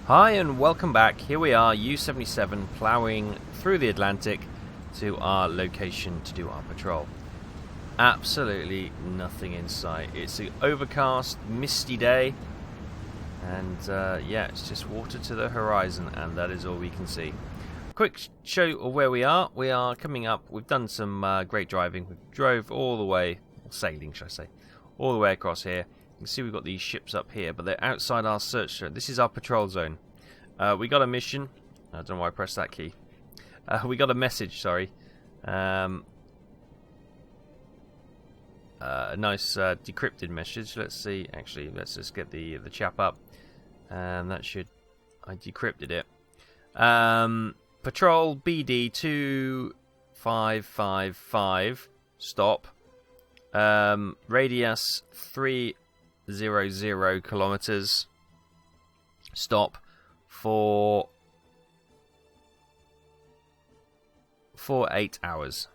Hi and welcome back. Here we are, U-77, ploughing through the Atlantic to our location to do our patrol. Absolutely nothing in sight. It's an overcast, misty day, and yeah, it's just water to the horizon, and that is all we can see. Quick show of where we are. We are coming up. We've done some great driving. We drove all the way, sailing, should I say, all the way across here. You can see we've got these ships up here, but they're outside our search zone. This is our patrol zone. We got a mission. I don't know why I pressed that key. We got a message, sorry. A nice decrypted message. Let's see. Actually, let's just get the chap up. That should... I decrypted it. Patrol BD 2555. Stop. Radius 300 kilometers. Stop for 8 hours.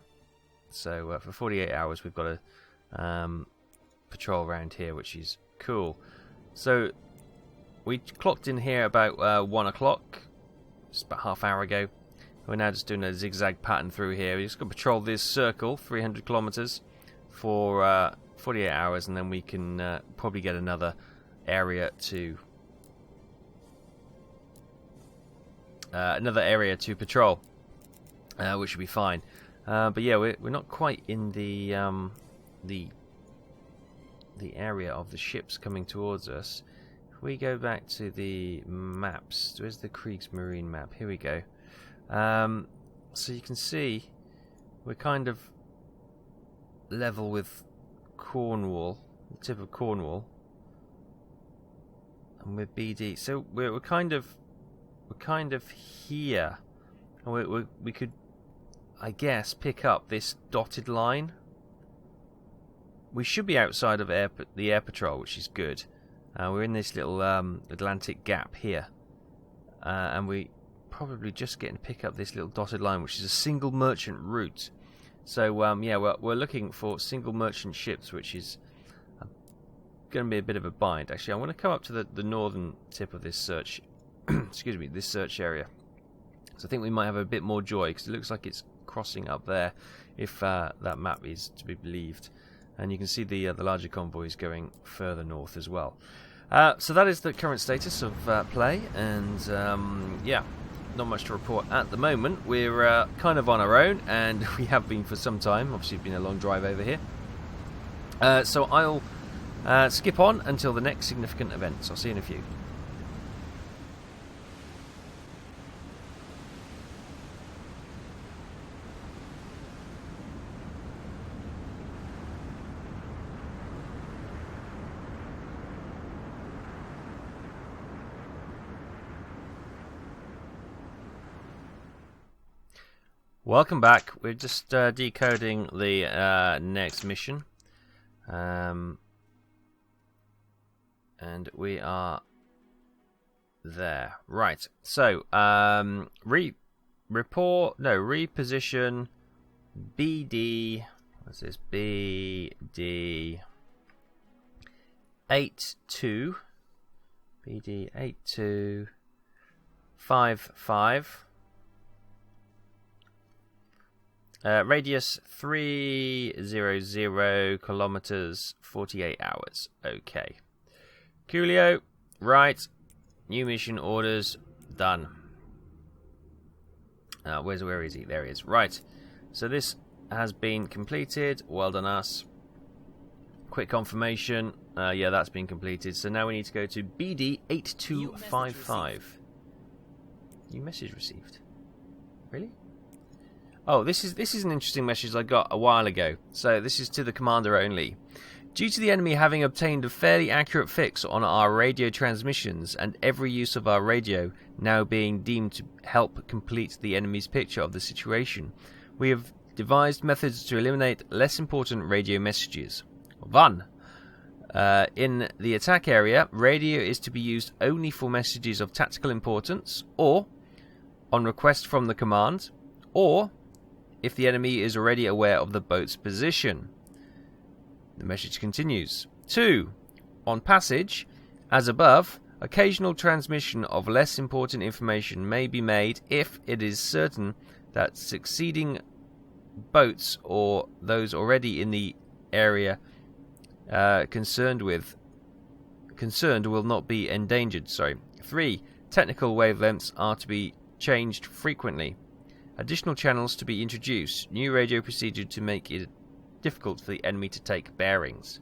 So for 48 hours we've got a patrol around here, which is cool. So we clocked in here about 1 o'clock, just about half hour ago. We're now just doing a zigzag pattern through here. We're just going to patrol this circle, 300 kilometers, for 48 hours, and then we can probably get another area to patrol, which should be fine. But yeah, we're not quite in the area of the ships coming towards us. If we go back to the maps, where's the Kriegsmarine map? Here we go. So you can see we're kind of level with Cornwall, the tip of Cornwall, and we're BD. So we're kind of here, and we could, I guess, pick up this dotted line. We should be outside of the air patrol, which is good. We're in this little Atlantic gap here, and we probably just getting to pick up this little dotted line, which is a single merchant route. So yeah, we're looking for single merchant ships, which is going to be a bit of a bind. Actually, I want to come up to the northern tip of this search. Excuse me, this search area. So I think we might have a bit more joy, because it looks like it's crossing up there, if that map is to be believed. And you can see the larger convoys going further north as well. So that is the current status of play, and yeah, not much to report at the moment. We're kind of on our own, and we have been for some time. Obviously, it's been a long drive over here. So I'll skip on until the next significant event. So I'll see you in a few. Welcome back. We're just decoding the next mission, and we are there. Right. So reposition BD. What's this? BD 82. BD 8255. Radius 300 kilometers, 48 hours. Okay. Coolio. Right. New mission orders. Done. Where is he? There he is. Right. So this has been completed. Well done us. Quick confirmation. Yeah, that's been completed. So now we need to go to BD 8255. New message received. Really? Oh, this is an interesting message I got a while ago. So this is to the commander only. Due to the enemy having obtained a fairly accurate fix on our radio transmissions and every use of our radio now being deemed to help complete the enemy's picture of the situation, we have devised methods to eliminate less important radio messages. 1. In the attack area, radio is to be used only for messages of tactical importance, or on request from the command, or if the enemy is already aware of the boat's position. The message continues. 2. On passage, as above, Occasional transmission of less important information may be made if it is certain that succeeding boats or those already in the area concerned will not be endangered. 3. Technical wavelengths are to be changed frequently. Additional channels to be introduced. New radio procedure to make it difficult for the enemy to take bearings.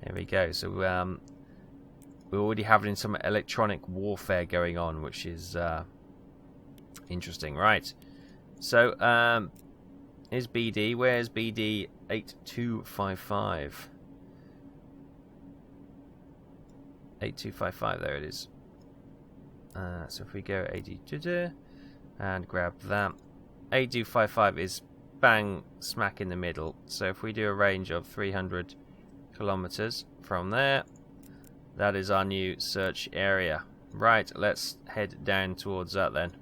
There we go. So we're already having some electronic warfare going on, which is interesting. Right. So here's BD. Where's BD 8255? 8255. There it is. So if we go 80 and grab that, 8255 is bang smack in the middle. So if we do a range of 300 kilometers from there, that is our new search area. Right, let's head down towards that then.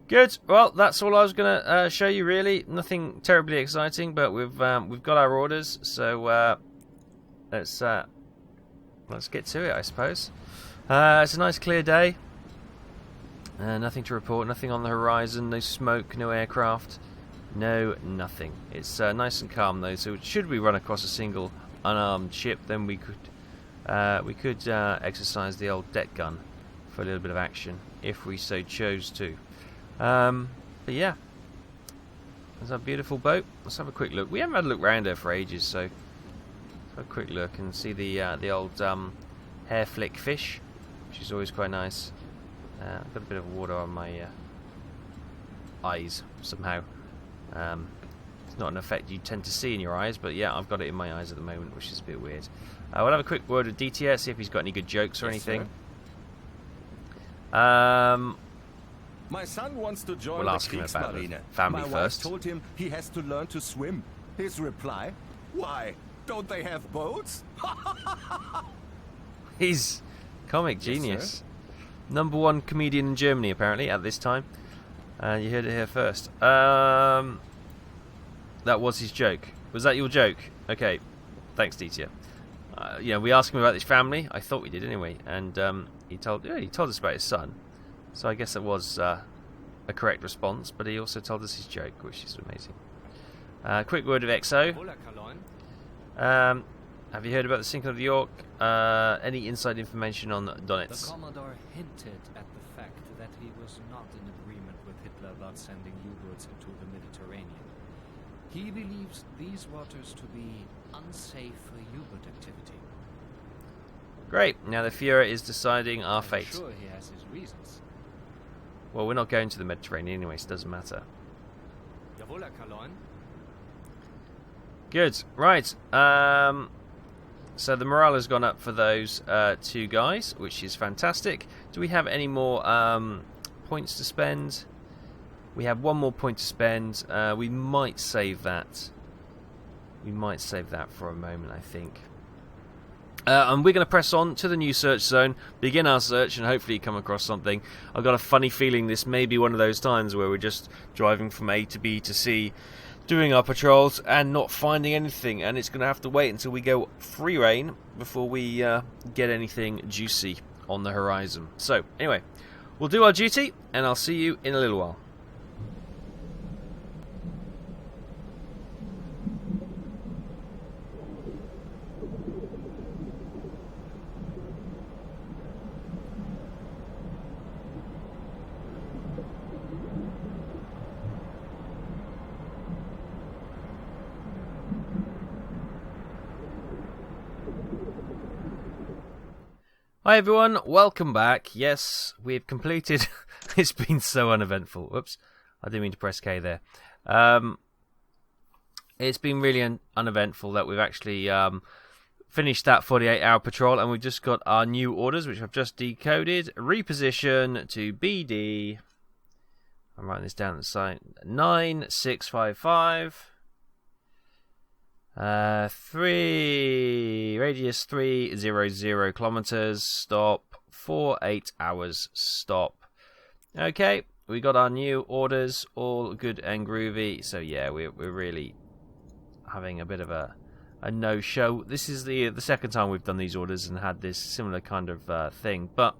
Good. Well, that's all I was going to show you, really. Nothing terribly exciting, but we've got our orders, so let's get to it, I suppose. It's a nice clear day. Nothing to report, nothing on the horizon, no smoke, no aircraft, no nothing. It's nice and calm though, so should we run across a single unarmed ship, then we could exercise the old deck gun for a little bit of action, if we so chose to. But yeah, there's our beautiful boat. Let's have a quick look. We haven't had a look round her for ages, so let's have a quick look and see the old hair flick fish, which is always quite nice. I've got a bit of water on my eyes somehow. It's not an effect you tend to see in your eyes, but yeah, I've got it in my eyes at the moment, which is a bit weird. We'll have a quick word with DTS, see if he's got any good jokes or anything. My son wants to join we'll the ask him about the Kriegsmarine. family My first. wife told him he has to learn to swim. His reply: "Why? Don't they have boats?" He's comic genius. #1 comedian in Germany, apparently, at this time. You heard it here first. That was his joke. Was that your joke? Okay. Thanks, Dieter. We asked him about his family. I thought we did anyway. And he told us about his son. So I guess that was a correct response. But he also told us his joke, which is amazing. Quick word of Exile. Have you heard about the sinking of the York? Any inside information on Donetsk? The Commodore hinted at the fact that he was not in agreement with Hitler about sending U-boats into the Mediterranean. He believes these waters to be unsafe for U-boat activity. Great. Now the Führer is deciding our fate. I'm sure he has his reasons. Well, we're not going to the Mediterranean anyway, so it doesn't matter. Jawohl, Herr Kaloin. Good. Right. So the morale has gone up for those two guys, which is fantastic. Do we have any more points to spend? We have one more point to spend. We might save that. We might save that for a moment, I think. And we're going to press on to the new search zone, begin our search, and hopefully come across something. I've got a funny feeling this may be one of those times where we're just driving from A to B to C, doing our patrols and not finding anything, and it's going to have to wait until we go free reign before we get anything juicy on the horizon. So anyway, we'll do our duty and I'll see you in a little while. Hi everyone, welcome back. Yes, we've completed. It's been so uneventful. Whoops, I didn't mean to press K there. It's been really uneventful that we've actually finished that 48-hour patrol, and we've just got our new orders, which I've just decoded. Reposition to BD. I'm writing this down at the side. 9655. 3 radius 300 kilometers. Stop. 48 hours. Stop. Okay, we got our new orders, all good and groovy. So yeah, we're really having a bit of a a no-show. This is the second time we've done these orders and had this similar kind of thing, but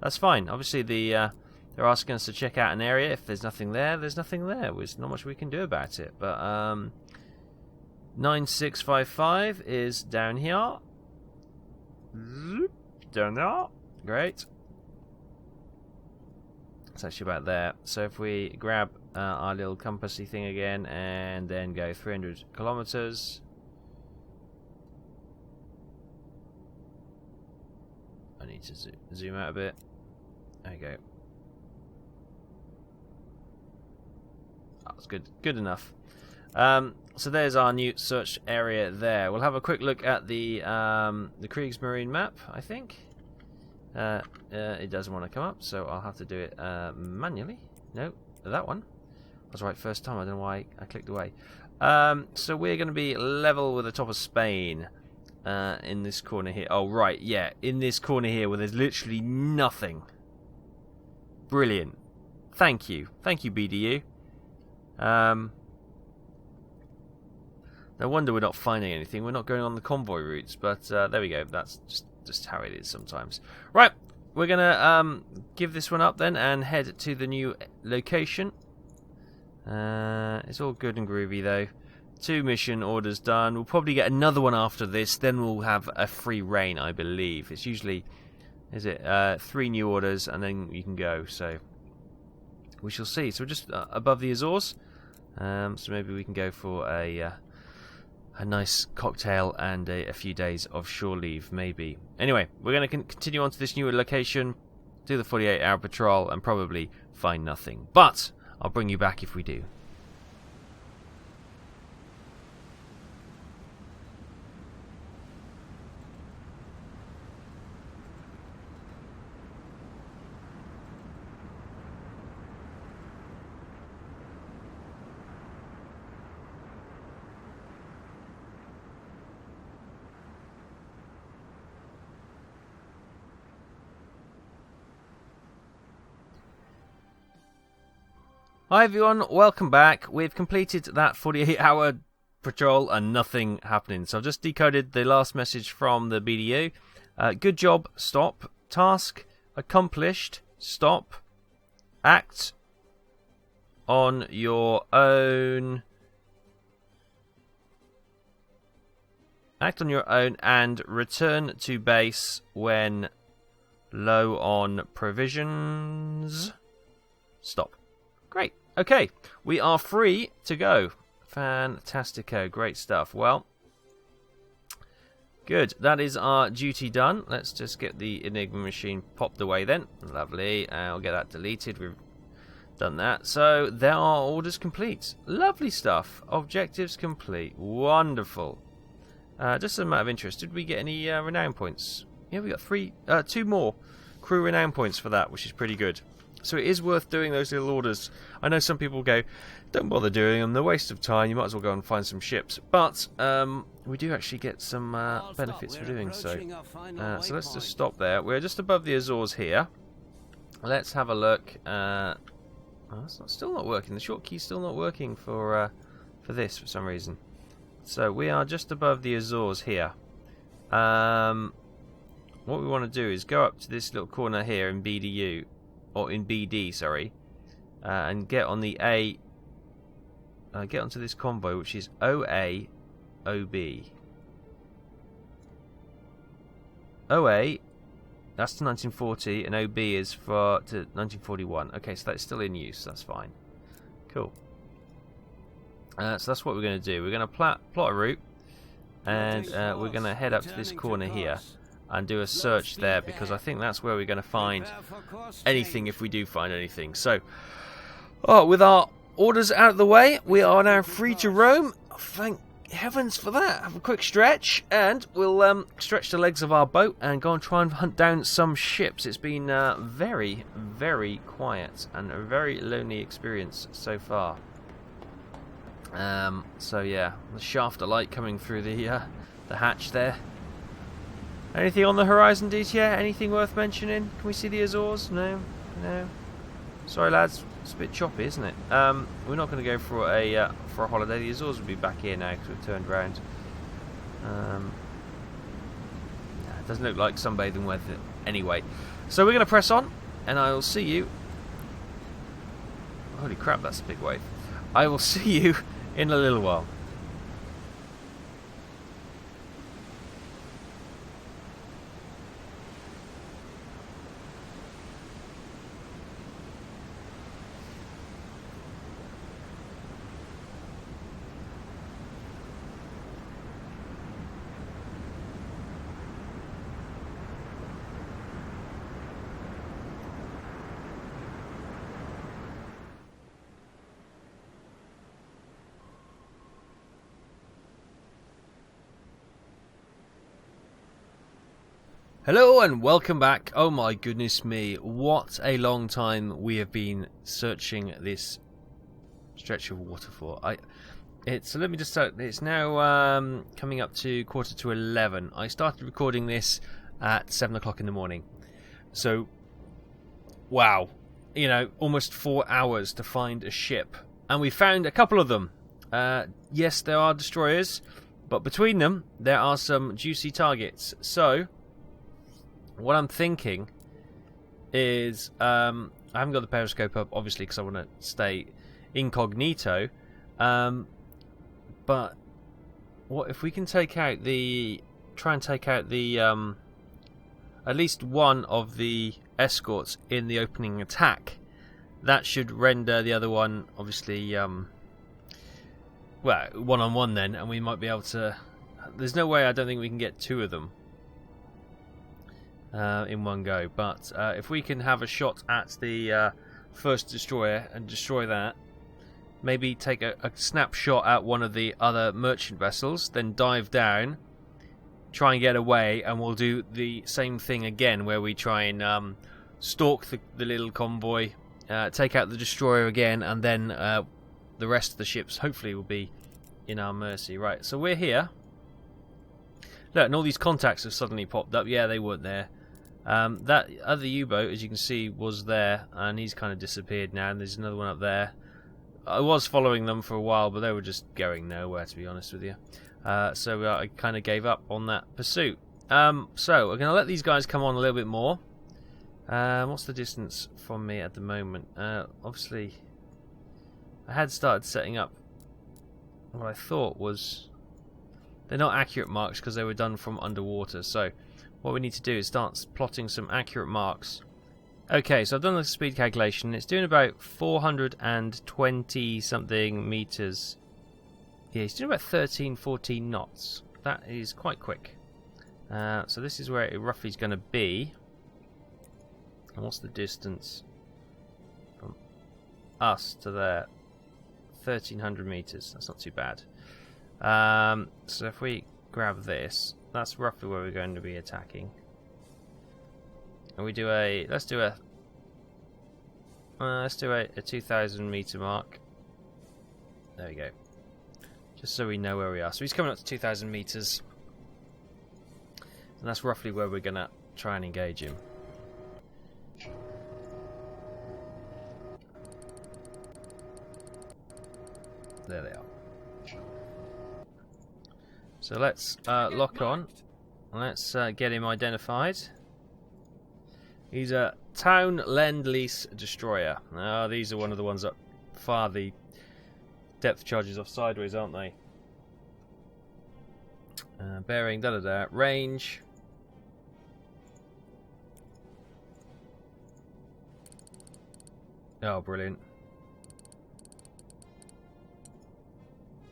that's fine. Obviously, they're asking us to check out an area. If there's nothing there, there's nothing there. There's not much we can do about it. But 9655 is down here. Zoop, down there. Great. It's actually about there. So if we grab our little compassy thing again and then go 300 kilometers. I need to zoom out a bit. There you go. That's good enough. So there's our new search area there. We'll have a quick look at the Kriegsmarine map, I think. It doesn't want to come up, so I'll have to do it manually. No, that one. I was right first time. I don't know why I clicked away. So we're going to be level with the top of Spain in this corner here. Oh, right, yeah. In this corner here where there's literally nothing. Brilliant. Thank you. Thank you, BDU. No wonder we're not finding anything. We're not going on the convoy routes, but there we go. That's just how it is sometimes. Right, we're going to give this one up then and head to the new location. It's all good and groovy though. 2 mission orders done. We'll probably get another one after this. Then we'll have a free reign, I believe. It's usually, 3 new orders and then you can go. So we shall see. So we're just above the Azores. So maybe we can go for a nice cocktail and a few days of shore leave, maybe. Anyway, we're going to continue on to this new location, do the 48-hour patrol, and probably find nothing. But I'll bring you back if we do. Hi everyone, welcome back. We've completed that 48-hour patrol and nothing happening. So I've just decoded the last message from the BDU. Good job, stop. Task accomplished, stop. Act on your own. Act on your own and return to base when low on provisions. Stop. Great. Okay, we are free to go. Fantastico. Great stuff. Well, good. That is our duty done. Let's just get the Enigma machine popped away then. Lovely. I'll get that deleted. We've done that. So there are orders complete. Lovely stuff. Objectives complete. Wonderful. Just a matter of interest. Did we get any renown points? Yeah, we got 2 more crew renown points for that, which is pretty good. So it is worth doing those little orders. I know some people go, don't bother doing them, they're a waste of time, you might as well go and find some ships. But we do actually get some benefits for doing so. So let's just stop there. We're just above the Azores here. Let's have a look. It's still not working. The short key's still not working for this for some reason. So we are just above the Azores here. What we want to do is go up to this little corner here in BDU. Or in BD, sorry, and get on the get onto this convoy, which is OA, OB. OA, that's to 1940, and OB is to 1941. Okay, so that's still in use. That's fine. Cool. So that's what we're going to do. We're going to plot a route, and we're going to head up to this corner here. And do a search there, because I think that's where we're going to find anything if we do find anything. So, with our orders out of the way, we are now free to roam. Thank heavens for that. Have a quick stretch, and we'll stretch the legs of our boat and go and try and hunt down some ships. It's been very, very quiet and a very lonely experience so far. So yeah, the shaft of light coming through the hatch there. Anything on the horizon, DTR? Anything worth mentioning? Can we see the Azores? No? No? Sorry, lads. It's a bit choppy, isn't it? We're not going to go for a holiday. The Azores will be back here now because we've turned around. It doesn't look like sunbathing weather anyway. So we're going to press on, and I will see you. Holy crap, that's a big wave. I will see you in a little while. Hello and welcome back. Oh my goodness me, what a long time we have been searching this stretch of water for. Let me just start. It's now coming up to 11:15. I started recording this at 7 o'clock in the morning. So, wow, almost 4 hours to find a ship. And we found a couple of them. Yes, there are destroyers, but between them, there are some juicy targets. So, what I'm thinking is, I haven't got the periscope up, obviously, because I want to stay incognito. But what if we can try and take out the at least one of the escorts in the opening attack? That should render the other one, obviously, well, one-on-one then, and we might be able to. There's no way I don't think we can get two of them in one go, but if we can have a shot at the first destroyer and destroy that, maybe take a snapshot at one of the other merchant vessels, then dive down, try and get away, and we'll do the same thing again, where we try and stalk the little convoy, take out the destroyer again, and then the rest of the ships hopefully will be in our mercy. Right, so we're here. Look, and all these contacts have suddenly popped up. Yeah, they weren't there. That other U-boat, as you can see, was there, and he's kind of disappeared now, and there's another one up there. I was following them for a while, but they were just going nowhere, to be honest with you. So I kind of gave up on that pursuit. So we're going to let these guys come on a little bit more. What's the distance from me at the moment? Obviously, I had started setting up what I thought was... They're not accurate marks because they were done from underwater, so what we need to do is start plotting some accurate marks. Okay, so I've done the speed calculation. It's doing about 420 something meters. Yeah, it's doing about 13-14 knots. That is quite quick. So this is where it roughly is going to be. And what's the distance from us to there? 1300 meters. That's not too bad. So if we grab this, that's roughly where we're going to be attacking. And we do let's do a 2000 meter mark. There we go. Just so we know where we are. So he's coming up to 2000 meters, and that's roughly where we're gonna try and engage him. There they are. So let's lock on. Let's get him identified. He's a Town Lend-Lease destroyer. These are one of the ones that fire the depth charges off sideways, aren't they? Bearing, da-da-da. Range. Oh, brilliant.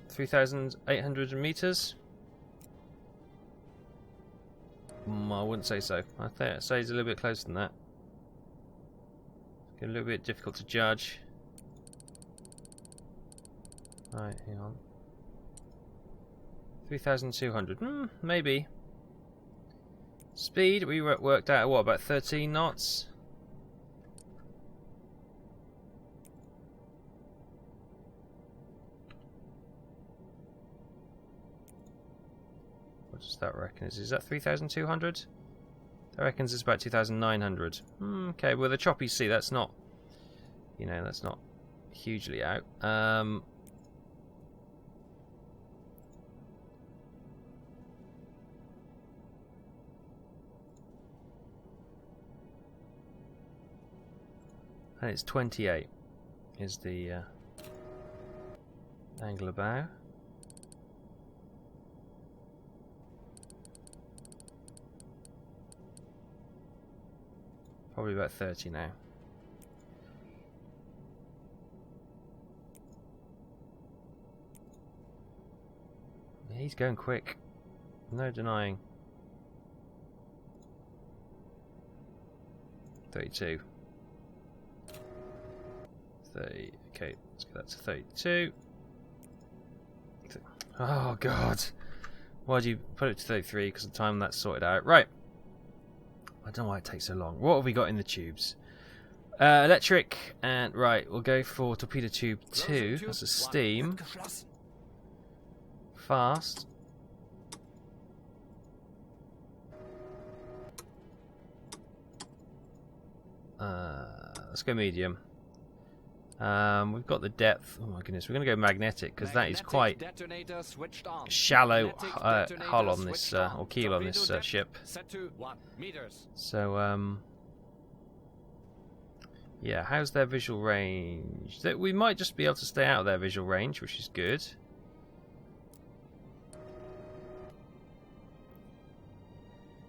3,800 meters. I wouldn't say so. I think I'd say he's a little bit closer than that. It's a little bit difficult to judge. Right, hang on. 3,200. Maybe. Speed, we worked out, what, about 13 knots? What does that reckon? Is that 3,200? That reckons it's about 2,900. Okay, with a choppy sea, that's not, that's not hugely out. And it's 28 is the angle of bow. Probably about 30 now. Yeah, he's going quick. No denying. 32. 30. Okay, let's get that to 32. Oh god. Why did you put it to 33? Because of the time that's sorted out. Right. I don't know why it takes so long. What have we got in the tubes? Electric and right, we'll go for torpedo tube 2. That's a steam. Fast. Let's go medium. We've got the depth. Oh my goodness, we're going to go magnetic because that is quite shallow hull on this or keel on this ship. So yeah, how's their visual range? We might just be able to stay out of their visual range, which is good.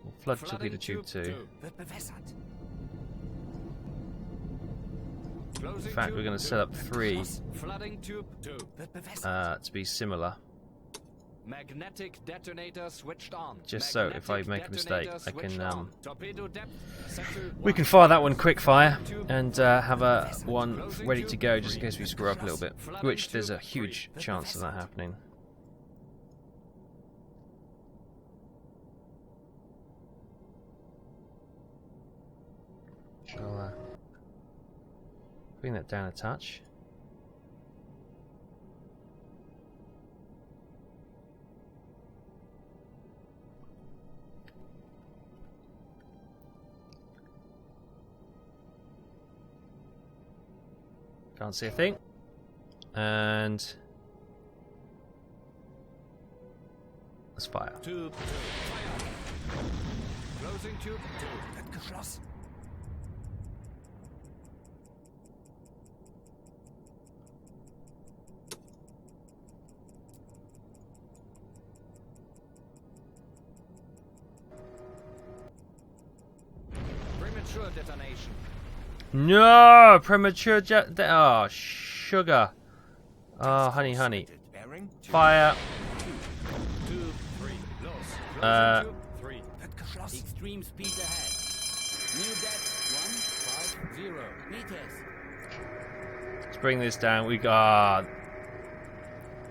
We'll flood torpedo tube 2. In fact, we're going to set up 3 to be similar. Magnetic detonator switched on. Just so if I make a mistake, I can we can fire that one quick fire and have a one ready to go just in case we screw up a little bit, which there's a huge chance of that happening. Shall bring that down a touch. Can't see a thing. And let's fire. Tube 2. Fire. Closing tube 2. Wird geschlossen. Premature detonation. No! Premature oh, sugar. Oh, honey, honey. Fire. 2, 3. Close. 3. Extreme speed ahead. New depth 150 meters. Let's bring this down. We got.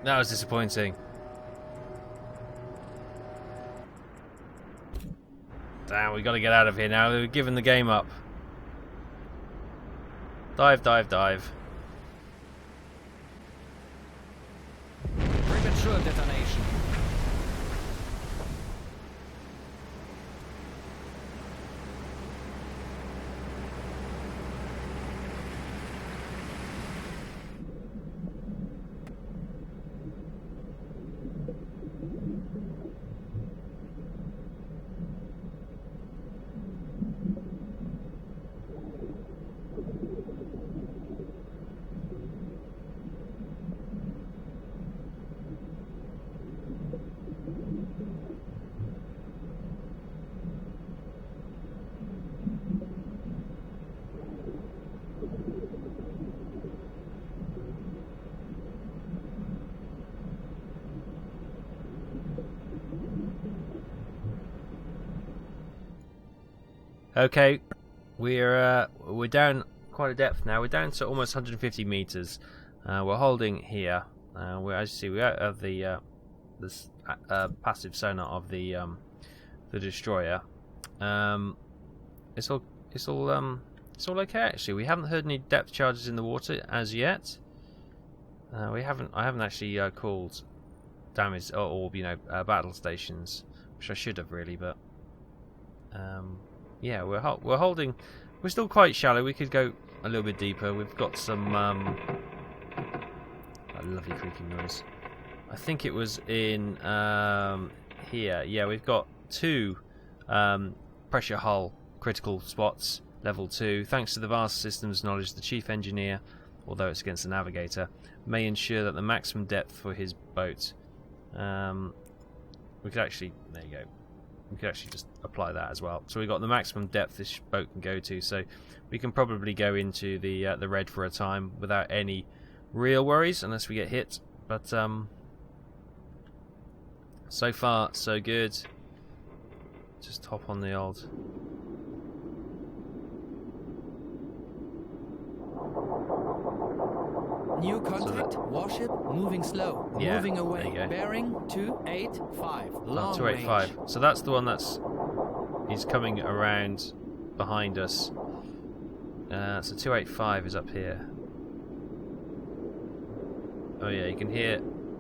That was disappointing. Damn, we got to get out of here now. We've given the game up. Dive, dive, dive. Premature detonation. Okay, we're down quite a depth now. We're down to almost 150 meters. We're holding here. We're, as you see, we're out of the this passive sonar of the destroyer. It's all okay actually. We haven't heard any depth charges in the water as yet. I haven't actually called damage or battle stations, which I should have really, but yeah, we're holding. We're still quite shallow. We could go a little bit deeper. We've got some a lovely creaking noise. I think it was in here. Yeah, we've got 2 pressure hull critical spots Level 2. Thanks to the vast systems knowledge, the chief engineer, although it's against the navigator, may ensure that the maximum depth for his boat. We could actually, there you go. We could actually just apply that as well. So we've got the maximum depth this boat can go to, so we can probably go into the red for a time without any real worries, unless we get hit. But so far, so good. Just hop on the old. New contact, warship, moving slow, Yeah, moving there away, you go. bearing 285, long 285. range. So that's the one he's coming around behind us. So 285 is up here. Oh yeah, you can hear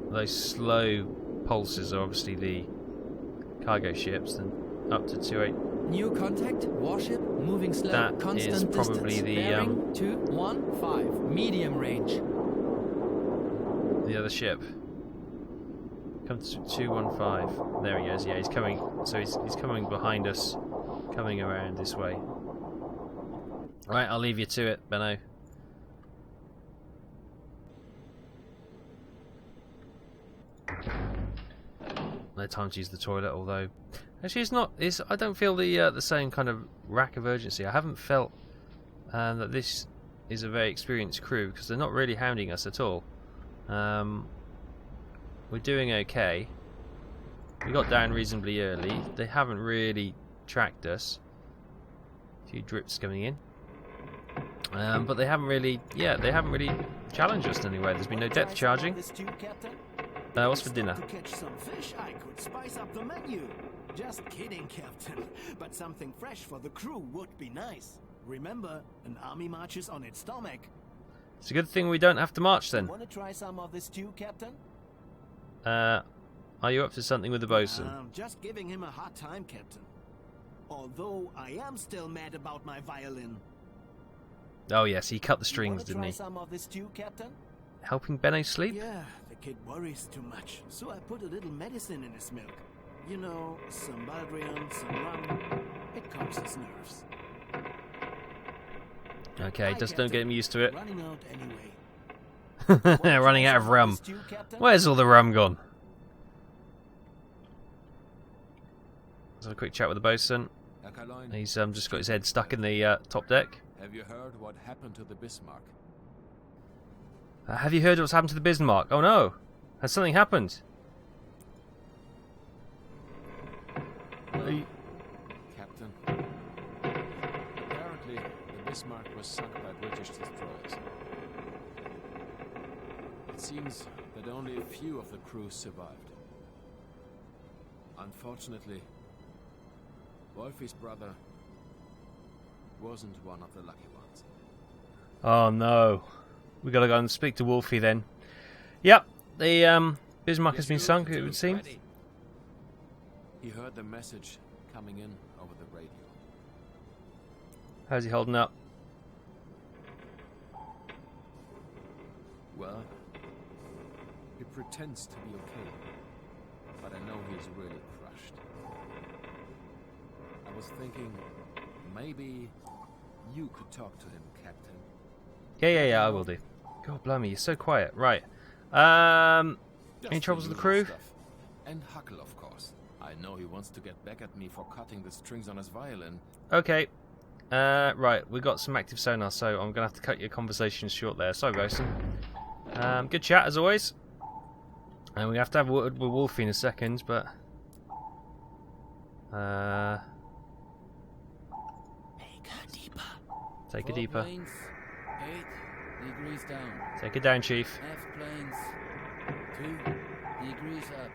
those slow pulses are obviously the cargo ships. Then up to 28. New contact, warship, moving slow, That constant is probably distance, the, bearing 215, medium range. The other ship. Come to 215. There he is. Yeah, he's coming. So he's coming behind us, coming around this way. Right, I'll leave you to it, Benno. No time to use the toilet, although actually it's not. I don't feel the same kind of rack of urgency. I haven't felt that this is a very experienced crew because they're not really hounding us at all. We're doing okay. We got down reasonably early. They haven't really tracked us. A few drips coming in, but they haven't really. Yeah, they haven't really challenged us anywhere. There's been no depth charging. What's for dinner? To catch some fish, I could spice up the menu. Just kidding, Captain. But something fresh for the crew would be nice. Remember, an army marches on its stomach. It's a good thing we don't have to march then. Want to try some of this stew, Captain? Are you up to something with the bosun? I'm just giving him a hard time, Captain. Although I am still mad about my violin. Oh yes, he cut the strings, didn't Try he? some of this stew, Captain? Helping Benno sleep? Yeah, the kid worries too much, so I put a little medicine in his milk. You know, some Baldrian, some rum. It calms his nerves. Okay, Hi, just don't get him Captain. used to it. Running out anyway. Running out of rum. Stew, Captain? Where's all the rum gone? Let's have a quick chat with the bosun. He's just got his head stuck in the top deck. Have you heard what happened to the Bismarck? Have you heard what's happened to the Bismarck? Oh no! Has something happened? Captain, apparently the Bismarck was sunk by British destroyers. It seems that only a few of the crew survived. Unfortunately, Wolfie's brother wasn't one of the lucky ones. Oh no. We gotta go and speak to Wolfie then. Yep, the Bismarck has been sunk, it would seem. He heard the message coming in over the radio. How's he holding up? Well, he pretends to be okay, but I know he's really crushed. I was thinking maybe you could talk to him, Captain. Yeah, I will do. God blimey, you're so quiet. Right. Any Just troubles the with the crew? usual stuff. And Huckle, of course. I know he wants to get back at me for cutting the strings on his violin. Okay. Right, we've got some active sonar, so I'm going to have to cut your conversation short there. Sorry, Bosun. Good chat, as always. And we have to have a word with Wolfie in a second, but... Take a deeper. Planes, 8 degrees down. Take it down, Chief. F planes, 2 degrees up.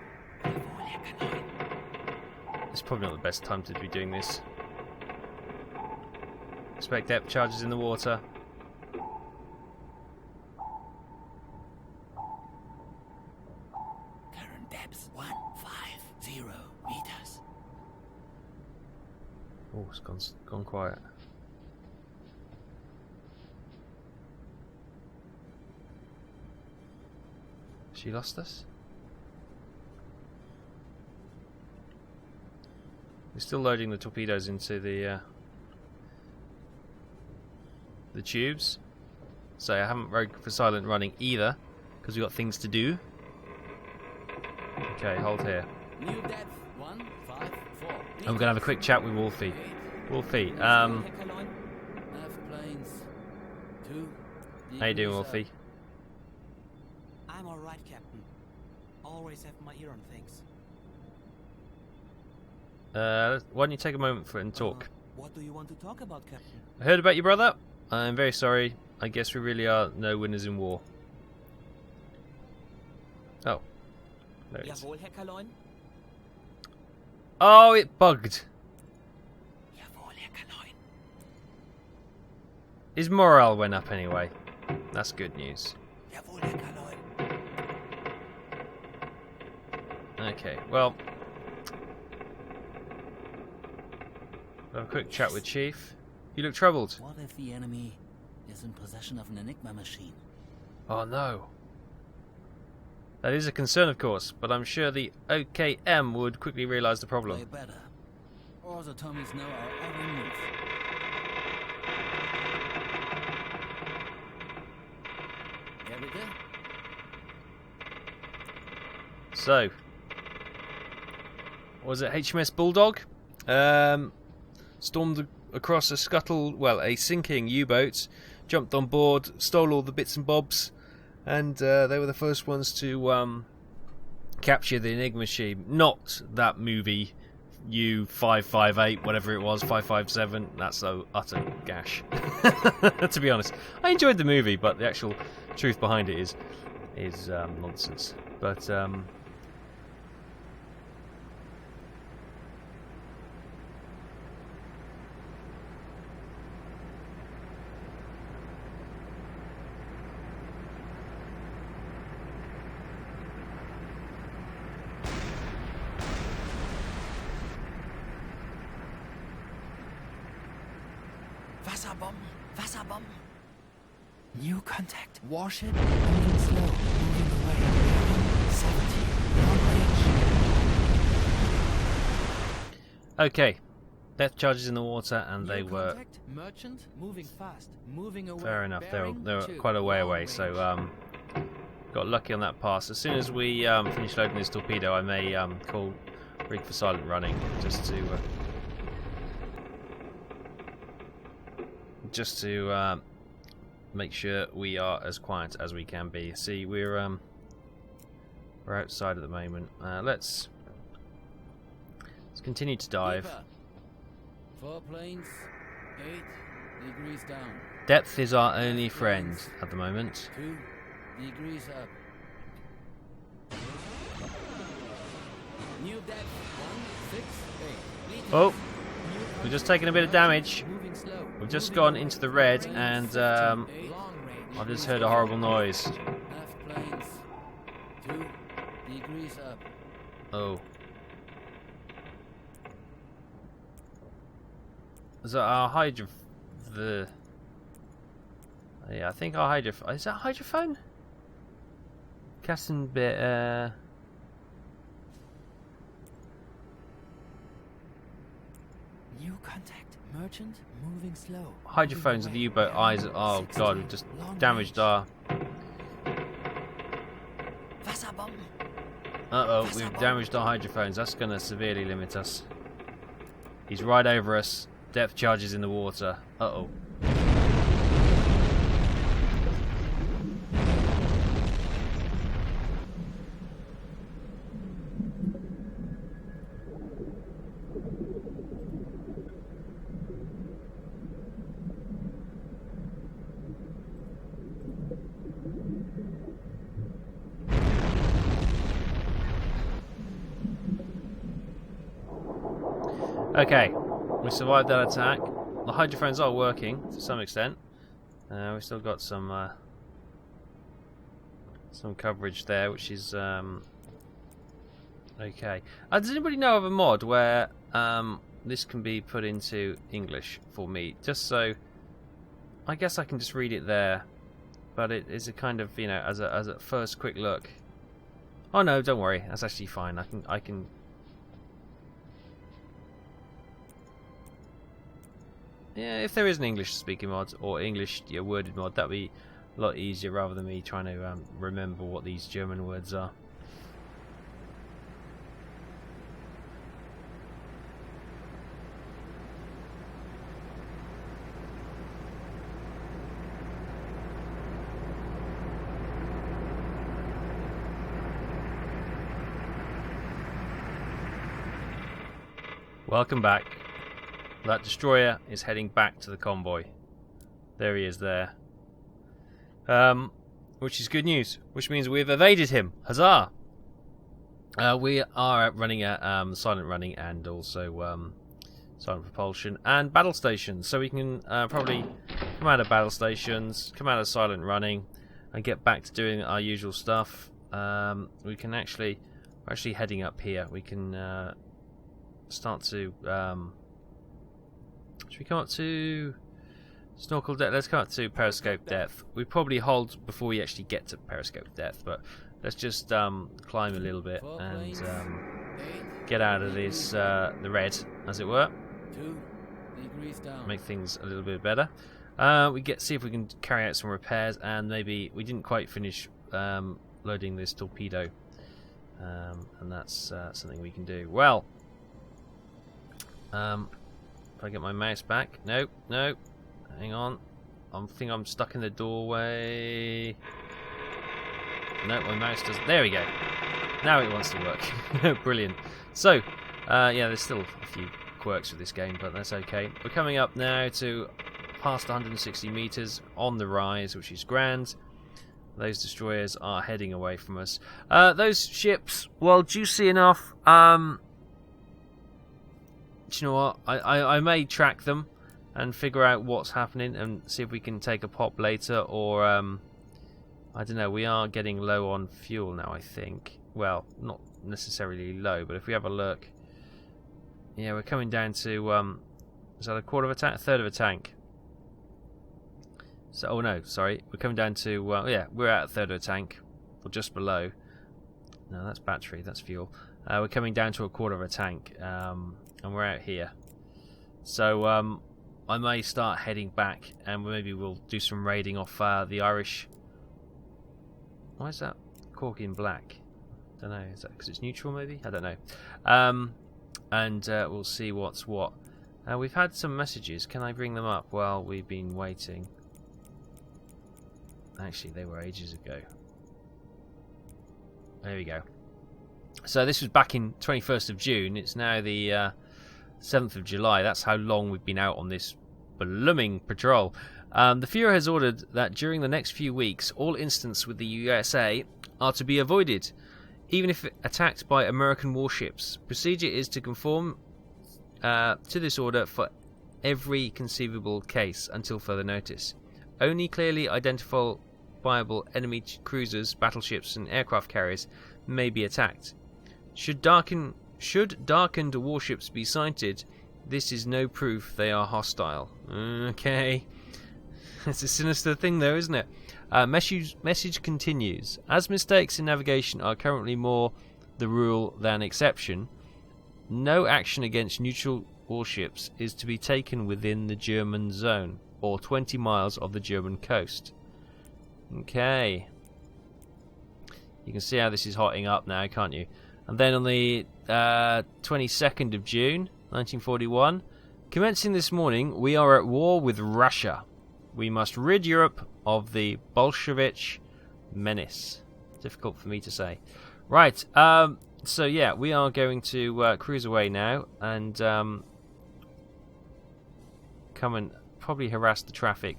It's probably not the best time to be doing this. Expect depth charges in the water. Current depth 150 meters. Oh, it's gone quiet. She lost us? We're still loading the torpedoes into the the tubes. So I haven't Rogue for Silent running either, because we've got things to do. Okay, hold here. New depth 154. And we're going to have a quick chat with Wolfie. Wolfie, Have planes. 2 how you doing, degrees Wolfie? I'm alright, Captain. Always have my ear on things. Why don't you take a moment and talk? What do you want to talk about, Captain? I heard about your brother. I'm very sorry. I guess we really are no winners in war. Oh. There it is. Jawohl, Herr Kaloin. Oh, it bugged. Jawohl, Herr Kaloin. His morale went up anyway. That's good news. Jawohl, Herr Kaloin. Okay, well. We'll have a quick chat with Chief. You look troubled. What if the enemy is in possession of an Enigma machine? Oh no. That is a concern, of course, but I'm sure the OKM would quickly realise the Play problem. better. Or the Tommies know our every move. Here we go. So, was it HMS Bulldog? Stormed across a a sinking U-boat, jumped on board, stole all the bits and bobs, and they were the first ones to capture the Enigma machine. Not that movie U558, whatever it was, 557. That's so utter gash. To be honest, I enjoyed the movie, but the actual truth behind it is nonsense. But Wasserbomben! Wasserbomben! New contact. Warship moving slow, moving away. 70. Long range. okay, depth charges in the water, and they New were contact. Merchant moving fast, moving away. fair enough. They Bearing were 2, quite a way long away, range. so got lucky on that pass. As soon as we finish loading this torpedo, I may call rig for silent running just to make sure we are as quiet as we can be. See, we're outside at the moment. Let's continue to dive. Keeper. 4 planes, 8 degrees down. Depth is our only friend at the moment. 2 degrees up. New depth 168. Oh, we're just taking a bit of damage. Moving slow. We've just gone into the red, and Long range. I've just heard a horrible noise. Half planes. 2 degrees up. Oh. So our hydro... Yeah, I think our hydro... Is that hydrophone? Captain bit... New contact. Merchant moving slow. Hydrophones of the U-boat eyes... Oh god, we've just damaged our... Wasserbomben. Uh-oh, we've damaged our hydrophones. That's going to severely limit us. He's right over us. Depth charges in the water. Uh-oh. Okay, we survived that attack. The hydrophones are working to some extent. We've still got some coverage there, which is okay. Does anybody know of a mod where this can be put into English for me? Just so I guess I can just read it there, but it is a kind of, you know, as a first quick look. Oh no, don't worry, that's actually fine. I can. Yeah, if there is an English-speaking mod or English worded mod, that'd be a lot easier rather than me trying to remember what these German words are. Welcome back. That destroyer is heading back to the convoy. There he is there. Which is good news. Which means we've evaded him. Huzzah! We are running at silent running and also silent propulsion and battle stations. So we can probably come out of battle stations, come out of silent running, and get back to doing our usual stuff. We can we're actually heading up here. We can start to should we come up to snorkel depth? Let's come up to periscope depth. We probably hold before we actually get to periscope depth, but let's just climb a little bit and get out of this the red, as it were. 2 degrees down. Make things a little bit better. See if we can carry out some repairs, and maybe we didn't quite finish loading this torpedo, and that's something we can do. Well, if I get my mouse back. No, hang on. I think I'm stuck in the doorway. No, my mouse doesn't. There we go. Now it wants to work. Brilliant. So, yeah, there's still a few quirks with this game, but that's okay. We're coming up now to past 160 meters on the rise, which is grand. Those destroyers are heading away from us. Those ships, well, juicy enough. Do you know what? I may track them and figure out what's happening and see if we can take a pop later, or I don't know. We are getting low on fuel now, I think. Well, not necessarily low, but if we have a look, yeah, we're coming down to is that a quarter of a tank, a third of a tank? So, oh no, sorry, we're coming down to yeah, we're at a third of a tank, or just below. No, that's battery, that's fuel. We're coming down to a quarter of a tank. And we're out here, so I may start heading back, and maybe we'll do some raiding off the Irish. Why is that cork in black? Don't know. Is that because it's neutral? Maybe, I don't know. And we'll see what's what. We've had some messages. Can I bring them up while we've been waiting? Actually, they were ages ago. There we go. So this was back in 21st of June. It's now the 7th of July. That's how long we've been out on this blooming patrol. The Fuhrer has ordered that during the next few weeks, all incidents with the USA are to be avoided, even if attacked by American warships. Procedure is to conform to this order for every conceivable case until further notice. Only clearly identifiable enemy cruisers, battleships, and aircraft carriers may be attacked. Should darkened warships be sighted, this is no proof they are hostile. Okay. It's a sinister thing though, isn't it? Message continues. As mistakes in navigation are currently more the rule than exception, no action against neutral warships is to be taken within the German zone, or 20 miles of the German coast. Okay. You can see how this is hotting up now, can't you? And then on the 22nd of June, 1941, commencing this morning, we are at war with Russia. We must rid Europe of the Bolshevik menace. Difficult for me to say. Right, so yeah, we are going to cruise away now and come and probably harass the traffic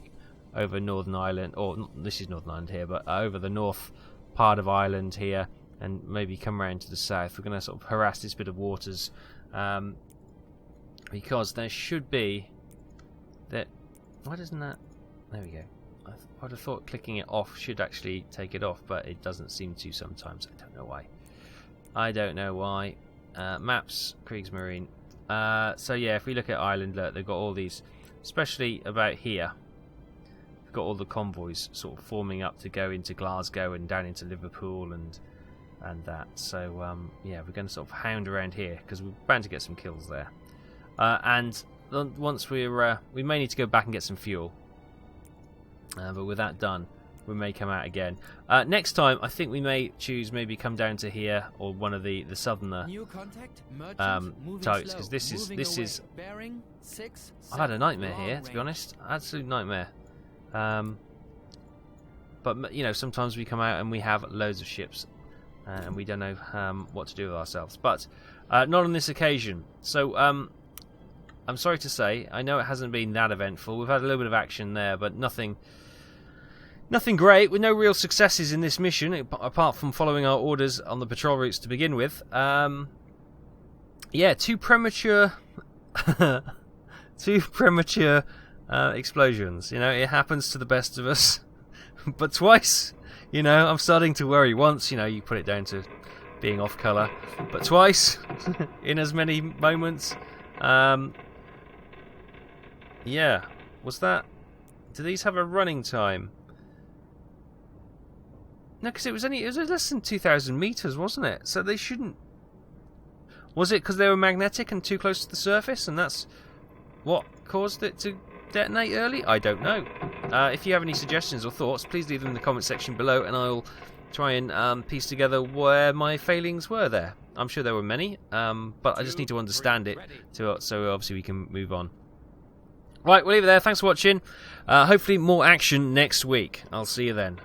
over Northern Ireland, or this is Northern Ireland here, but over the north part of Ireland here, and maybe come around to the south. We're going to sort of harass this bit of waters, because there should be that. Why doesn't that? There we go. I'd have thought clicking it off should actually take it off, but it doesn't seem to sometimes. I don't know why. Maps, Kriegsmarine. So yeah, if we look at Ireland, look, they've got all these, especially about here. We've got all the convoys sort of forming up to go into Glasgow and down into Liverpool and that. So yeah, we're going to sort of hound around here because we're bound to get some kills there. And once we're we may need to go back and get some fuel. But with that done, we may come out again. Next time, I think we may choose maybe come down to here or one of the southerner New contact, merchant, moving targets, slow, because this moving is away. Bearing 6, I've had a 7, nightmare long here, to be range. honest, absolute nightmare. But you know, sometimes we come out and we have loads of ships, and we don't know what to do with ourselves. But not on this occasion. So I'm sorry to say, I know it hasn't been that eventful. We've had a little bit of action there, but nothing great, with no real successes in this mission, apart from following our orders on the patrol routes to begin with. Yeah, two premature explosions. You know, it happens to the best of us. But twice, you know, I'm starting to worry. Once, you know, you put it down to being off colour, but twice in as many moments. Yeah, was that? Do these have a running time? No, because it was less than 2,000 meters, wasn't it? So they shouldn't. Was it because they were magnetic and too close to the surface, and that's what caused it to detonate early? I don't know. If you have any suggestions or thoughts, please leave them in the comment section below, and I'll try and piece together where my failings were there. I'm sure there were many, but I just need to understand it so obviously we can move on. Right, we'll leave it there. Thanks for watching. Hopefully more action next week. I'll see you then.